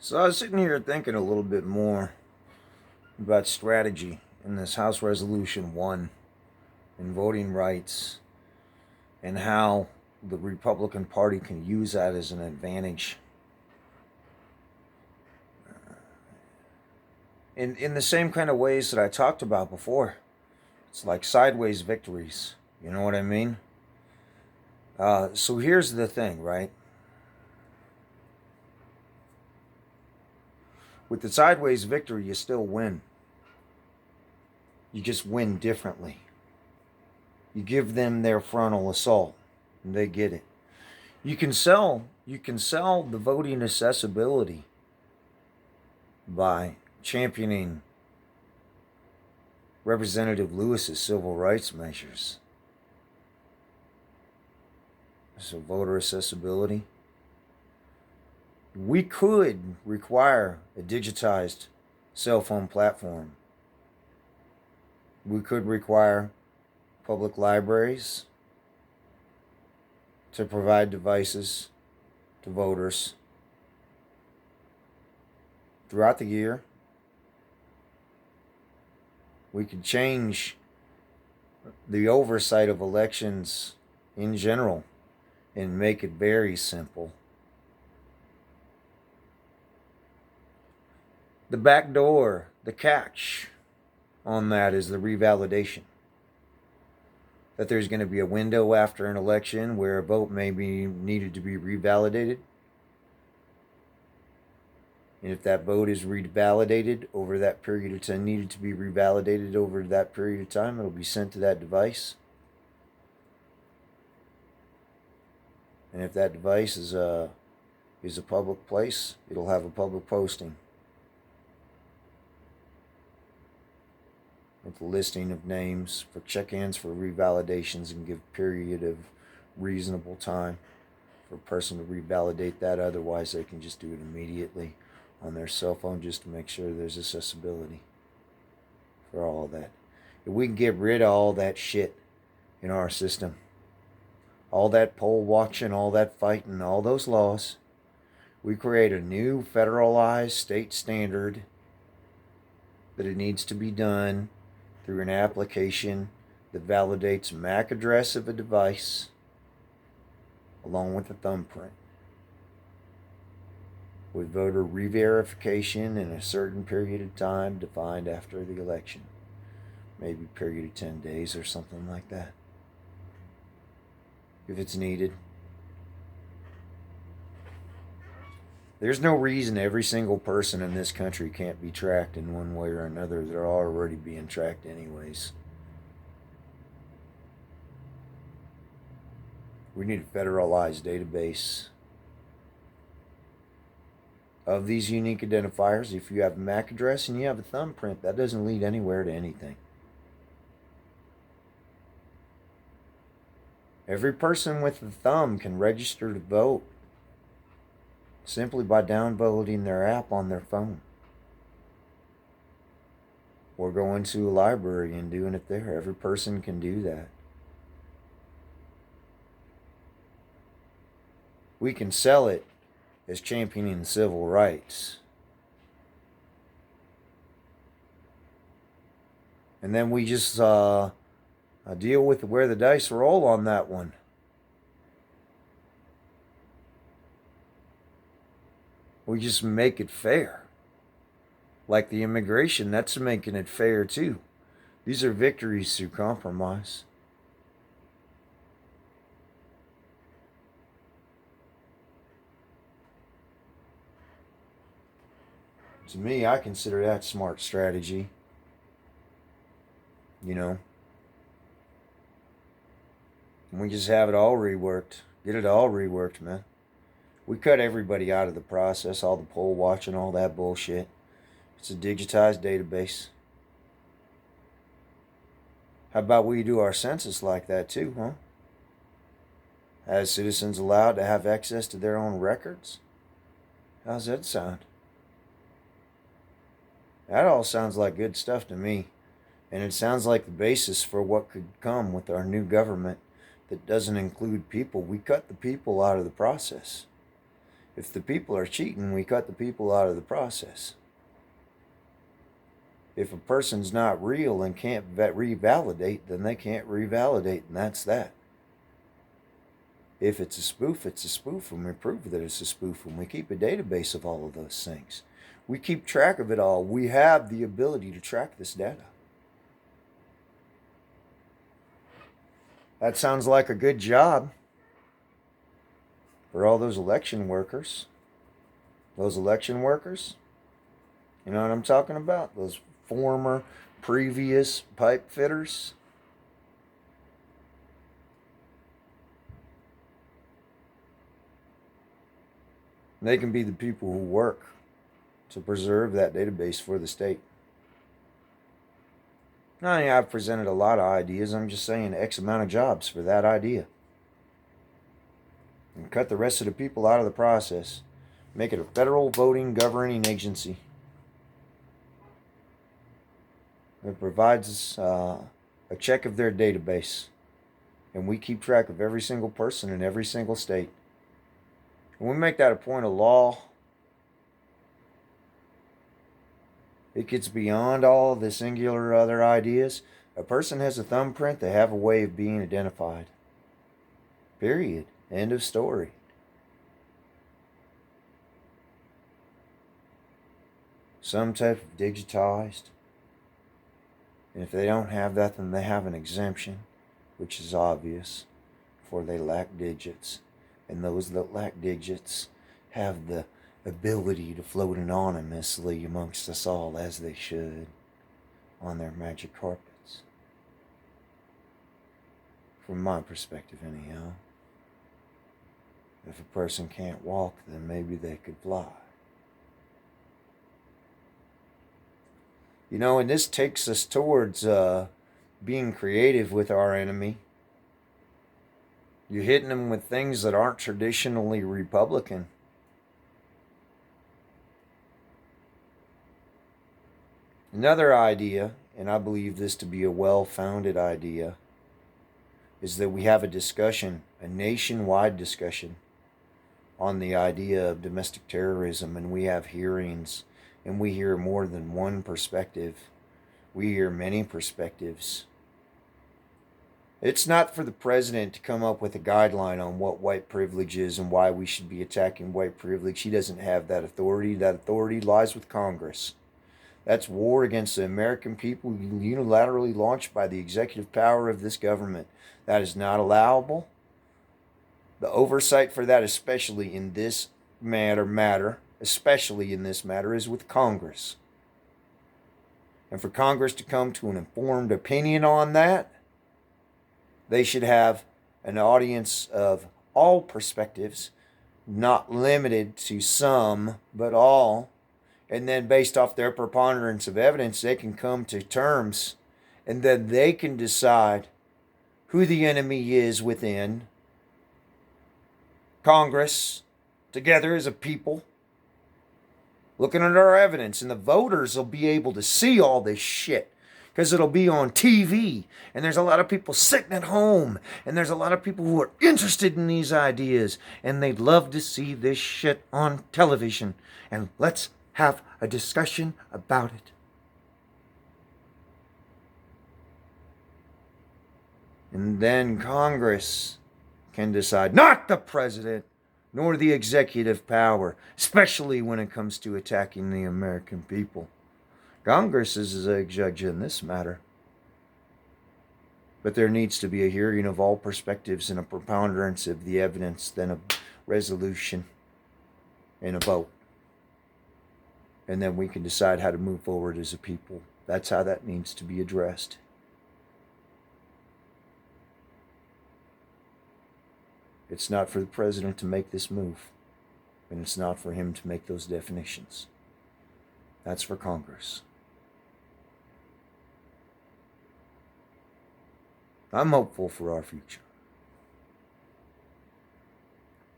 So I was sitting here thinking a little bit more about strategy in this House Resolution 1 and voting rights and how the Republican Party can use that as an advantage. In the same kind of ways that I talked about before. It's like sideways victories. You know what I mean? So here's the thing, right? With the sideways victory, you still win. You just win differently. You give them their frontal assault, and they get it. You can sell the voting accessibility by championing Representative Lewis's civil rights measures. So voter accessibility. We could require a digitized cell phone platform. We could require public libraries to provide devices to voters throughout the year. We could change the oversight of elections in general and make it very simple. The back door, the catch on that is the revalidation. That there's going to be a window after an election where a vote may be needed to be revalidated. And if that vote is revalidated over that period of time, needed to be revalidated over that period of time, it'll be sent to that device. And if that device is a public place, it'll have a public posting with a listing of names for check-ins for revalidations and give a period of reasonable time for a person to revalidate that. Otherwise, they can just do it immediately on their cell phone just to make sure there's accessibility for all of that. If we can get rid of all that shit in our system, all that poll watching, all that fighting, all those laws, we create a new federalized state standard that it needs to be done through an application that validates MAC address of a device along with a thumbprint, with voter re-verification in a certain period of time defined after the election, maybe a period of 10 days or something like that, if it's needed. There's no reason every single person in this country can't be tracked in one way or another. They're already being tracked anyways. We need a federalized database of these unique identifiers. If you have a MAC address and you have a thumbprint, that doesn't lead anywhere to anything. Every person with a thumb can register to vote simply by downloading their app on their phone or going to a library and doing it there. Every person can do that. We can sell it as championing civil rights. And then we just deal with where the dice roll on that one. We just make it fair. Like the immigration, that's making it fair too. These are victories through compromise. To me, I consider that smart strategy. You know, and we just have it all reworked. Get it all reworked, man. We cut everybody out of the process, all the poll watching, all that bullshit. It's a digitized database. How about we do our census like that too, huh? As citizens allowed to have access to their own records? How's that sound? That all sounds like good stuff to me. And it sounds like the basis for what could come with our new government that doesn't include people. We cut the people out of the process. If the people are cheating, we cut the people out of the process. If a person's not real and can't revalidate, then they can't revalidate, and that's that. If it's a spoof, it's a spoof, and we prove that it's a spoof, and we keep a database of all of those things. We keep track of it all. We have the ability to track this data. That sounds like a good job for all those election workers. Those election workers, you know what I'm talking about? Those former, previous pipe fitters. They can be the people who work to preserve that database for the state. I mean, I've presented a lot of ideas. I'm just saying X amount of jobs for that idea. And cut the rest of the people out of the process. Make it a federal voting governing agency. It provides a check of their database. And we keep track of every single person in every single state. And we make that a point of law. It gets beyond all the singular other ideas. A person has a thumbprint, they have a way of being identified. Period. End of story. Some type of digitized. And if they don't have that, then they have an exemption, which is obvious, for they lack digits. And those that lack digits have the ability to float anonymously amongst us all, as they should, on their magic carpets. From my perspective, anyhow. If a person can't walk, then maybe they could fly. You know, and this takes us towards being creative with our enemy. You're hitting them with things that aren't traditionally Republican. Another idea, and I believe this to be a well-founded idea, is that we have a discussion, a nationwide discussion, on the idea of domestic terrorism, and we have hearings, and we hear more than one perspective. We hear many perspectives. It's not for the president to come up with a guideline on what white privilege is and why we should be attacking white privilege. He doesn't have that authority. That authority lies with Congress. That's war against the American people, unilaterally launched by the executive power of this government. That is not allowable. The oversight for that, especially in this matter, is with Congress. And for Congress to come to an informed opinion on that, they should have an audience of all perspectives, not limited to some, but all. And then based off their preponderance of evidence, they can come to terms, and then they can decide who the enemy is within Congress, together as a people, looking at our evidence. And the voters will be able to see all this shit because it'll be on TV. And there's a lot of people sitting at home, and there's a lot of people who are interested in these ideas, and they'd love to see this shit on television. And let's have a discussion about it. And then Congress can decide, not the president, nor the executive power, especially when it comes to attacking the American people. Congress is a judge in this matter. But there needs to be a hearing of all perspectives and a preponderance of the evidence, then a resolution and a vote. And then we can decide how to move forward as a people. That's how that needs to be addressed. It's not for the president to make this move. And it's not for him to make those definitions. That's for Congress. I'm hopeful for our future.